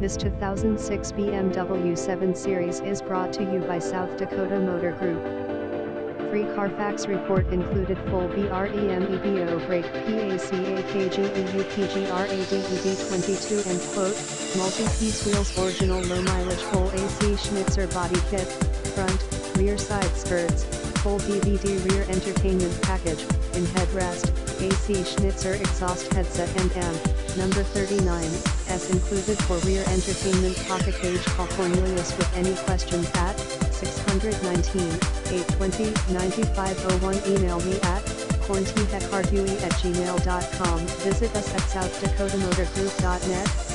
This 2006 BMW 7 Series is brought to you by South Dakota Motor Group. Free Carfax report included full BREMEBO brake PACAKGEUPGRADED22 and quote, multi-piece wheels original low mileage full AC Schnitzer body kit, front, rear side skirts, full DVD rear entertainment package, in headrest, AC Schnitzer exhaust headset and amp, number 39, S included for rear entertainment pocket cage. Call Cornelius with any questions at 619-820-9501. Email me at corntechardui@gmail.com. Visit us at southdakota motorgroup.net.